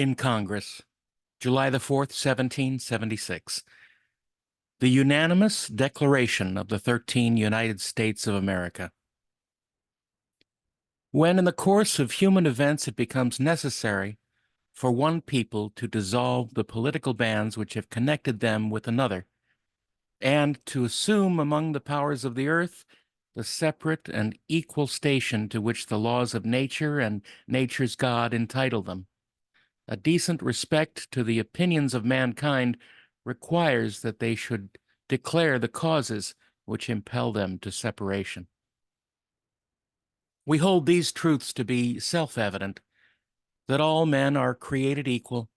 in Congress, July the 4th, 1776. The unanimous declaration of the 13 United States of America. When in the course of human events it becomes necessary for one people to dissolve the political bands which have connected them with another, and to assume among the powers of the earth the separate and equal station to which the laws of nature and nature's God entitle them, a decent respect to the opinions of mankind requires that they should declare the causes which impel them to separation. We hold these truths to be self-evident, that all men are created equal,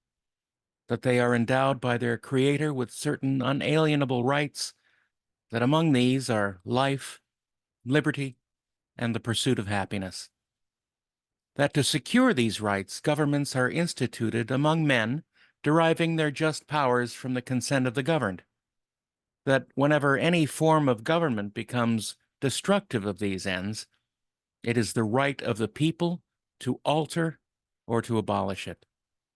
that they are endowed by their Creator with certain unalienable rights, that among these are life, liberty, and the pursuit of happiness. That to secure these rights, governments are instituted among men, deriving their just powers from the consent of the governed. That whenever any form of government becomes destructive of these ends, it is the right of the people to alter or to abolish it,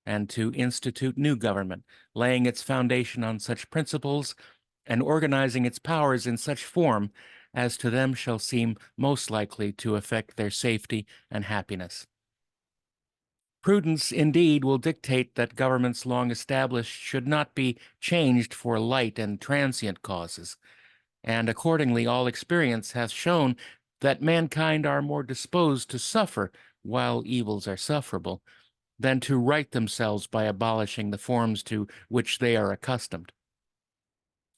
and to institute new government, laying its foundation on such principles and organizing its powers in such form as to them shall seem most likely to affect their safety and happiness. Prudence, indeed, will dictate that governments long established should not be changed for light and transient causes, and accordingly all experience hath shown that mankind are more disposed to suffer while evils are sufferable, than to right themselves by abolishing the forms to which they are accustomed.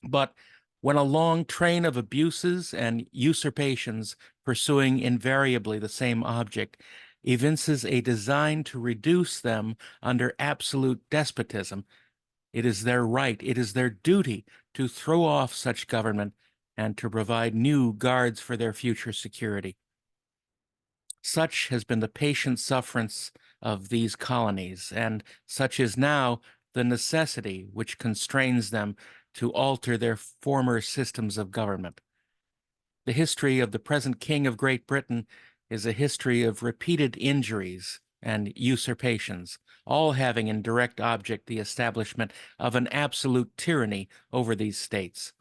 But when a long train of abuses and usurpations, pursuing invariably the same object, evinces a design to reduce them under absolute despotism, it is their right, it is their duty to throw off such government and to provide new guards for their future security. Such has been the patient sufferance of these colonies, and such is now the necessity which constrains them to alter their former systems of government. The history of the present King of Great Britain is a history of repeated injuries and usurpations, all having in direct object the establishment of an absolute tyranny over these states.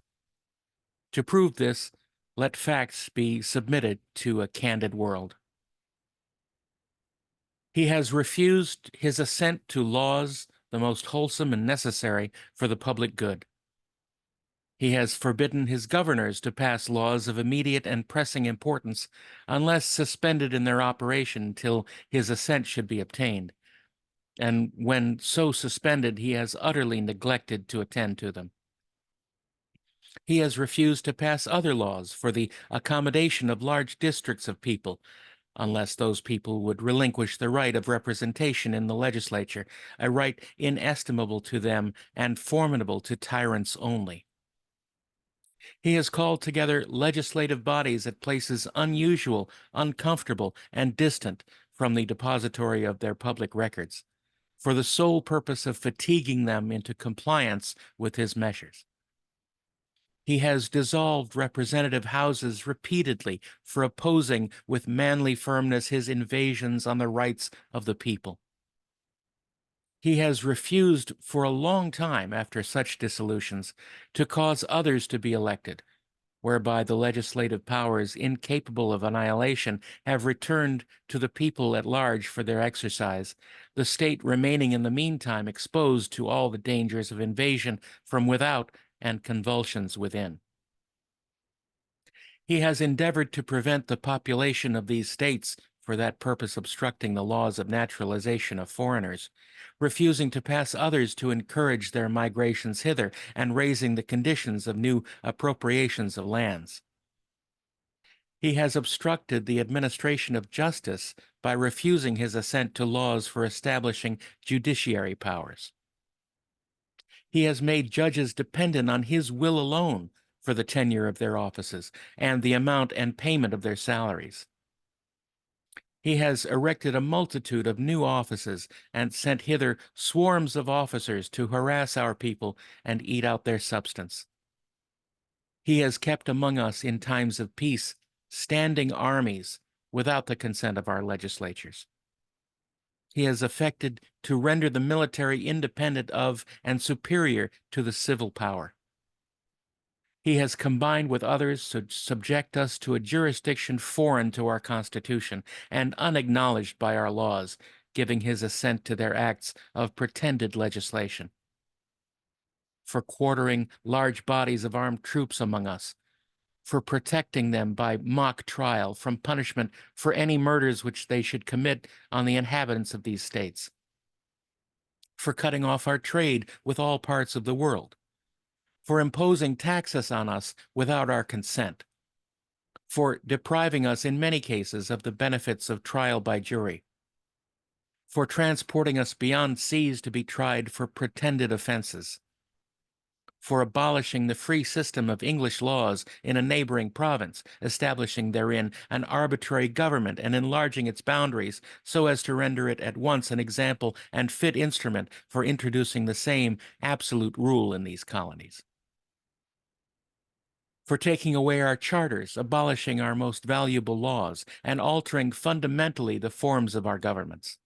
To prove this, let facts be submitted to a candid world. He has refused his assent to laws the most wholesome and necessary for the public good. He has forbidden his governors to pass laws of immediate and pressing importance unless suspended in their operation till his assent should be obtained, and when so suspended he has utterly neglected to attend to them. He has refused to pass other laws for the accommodation of large districts of people, unless those people would relinquish the right of representation in the legislature, a right inestimable to them and formidable to tyrants only. He has called together legislative bodies at places unusual, uncomfortable, and distant from the depository of their public records, for the sole purpose of fatiguing them into compliance with his measures. He has dissolved representative houses repeatedly for opposing with manly firmness his invasions on the rights of the people. He has refused for a long time after such dissolutions to cause others to be elected, whereby the legislative powers, incapable of annihilation, have returned to the people at large for their exercise, the state remaining in the meantime exposed to all the dangers of invasion from without and convulsions within. He has endeavored to prevent the population of these states, for that purpose obstructing the laws of naturalization of foreigners, refusing to pass others to encourage their migrations hither, and raising the conditions of new appropriations of lands. He has obstructed the administration of justice by refusing his assent to laws for establishing judiciary powers. He has made judges dependent on his will alone for the tenure of their offices and the amount and payment of their salaries. He has erected a multitude of new offices and sent hither swarms of officers to harass our people and eat out their substance. He has kept among us in times of peace standing armies without the consent of our legislatures. He has effected to render the military independent of and superior to the civil power. He has combined with others to subject us to a jurisdiction foreign to our Constitution and unacknowledged by our laws, giving his assent to their acts of pretended legislation. For quartering large bodies of armed troops among us, for protecting them by mock trial from punishment for any murders which they should commit on the inhabitants of these states, for cutting off our trade with all parts of the world, for imposing taxes on us without our consent, for depriving us in many cases of the benefits of trial by jury, for transporting us beyond seas to be tried for pretended offenses, for abolishing the free system of English laws in a neighboring province, establishing therein an arbitrary government and enlarging its boundaries so as to render it at once an example and fit instrument for introducing the same absolute rule in these colonies, for taking away our charters, abolishing our most valuable laws, and altering fundamentally the forms of our governments,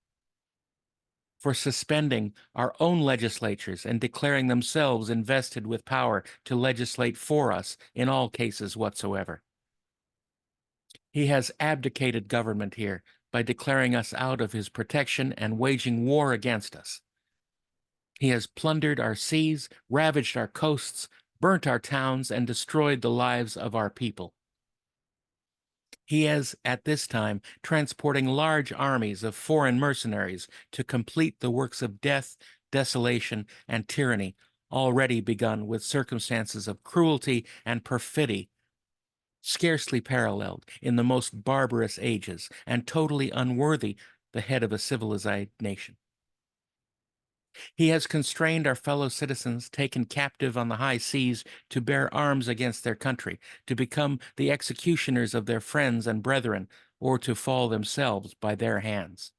for suspending our own legislatures and declaring themselves invested with power to legislate for us in all cases whatsoever. He has abdicated government here by declaring us out of his protection and waging war against us. He has plundered our seas, ravaged our coasts, burnt our towns, and destroyed the lives of our people. He is, at this time, transporting large armies of foreign mercenaries to complete the works of death, desolation, and tyranny already begun with circumstances of cruelty and perfidy scarcely paralleled in the most barbarous ages and totally unworthy the head of a civilized nation. He has constrained our fellow citizens taken captive on the high seas to bear arms against their country, to become the executioners of their friends and brethren, or to fall themselves by their hands.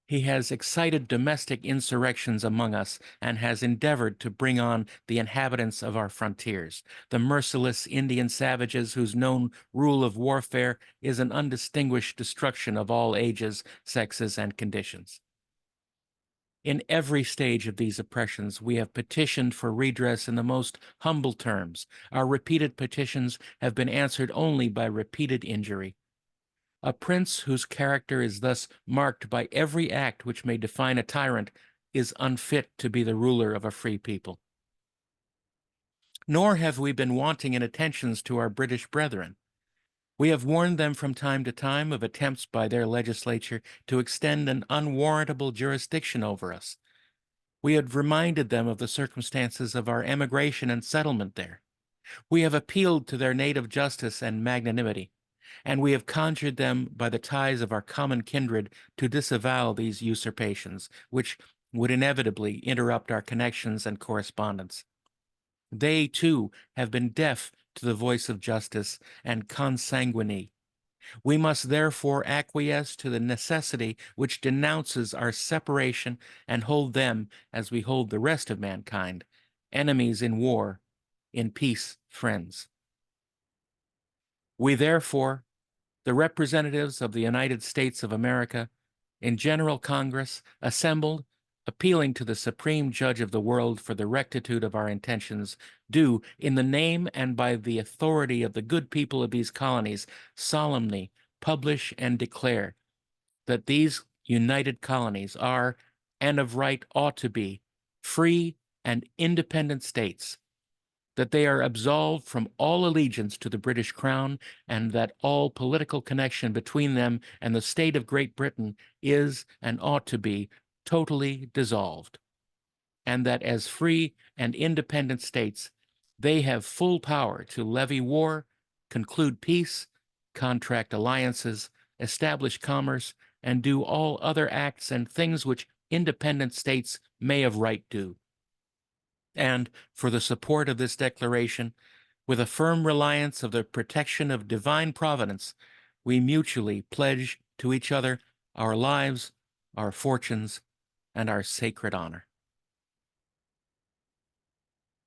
He has excited domestic insurrections among us and has endeavored to bring on the inhabitants of our frontiers, the merciless Indian savages whose known rule of warfare is an undistinguished destruction of all ages, sexes, and conditions. In every stage of these oppressions, we have petitioned for redress in the most humble terms. Our repeated petitions have been answered only by repeated injury. A prince whose character is thus marked by every act which may define a tyrant is unfit to be the ruler of a free people. Nor have we been wanting in attentions to our British brethren. We have warned them from time to time of attempts by their legislature to extend an unwarrantable jurisdiction over us. We have reminded them of the circumstances of our emigration and settlement there. We have appealed to their native justice and magnanimity, and we have conjured them by the ties of our common kindred to disavow these usurpations, which would inevitably interrupt our connections and correspondence. They, too, have been deaf to the voice of justice and consanguinity. We must therefore acquiesce to the necessity which denounces our separation and hold them, as we hold the rest of mankind, enemies in war, in peace, friends. We therefore, the representatives of the United States of America, in General Congress, assembled, appealing to the Supreme Judge of the world for the rectitude of our intentions, do, in the name and by the authority of the good people of these colonies, solemnly publish and declare that these united colonies are, and of right ought to be, free and independent states, that they are absolved from all allegiance to the British Crown, and that all political connection between them and the state of Great Britain is and ought to be totally dissolved, and that as free and independent states, they have full power to levy war, conclude peace, contract alliances, establish commerce, and do all other acts and things which independent states may of right do. And for the support of this declaration, with a firm reliance of the protection of divine providence, we mutually pledge to each other our lives, our fortunes, and our sacred honor.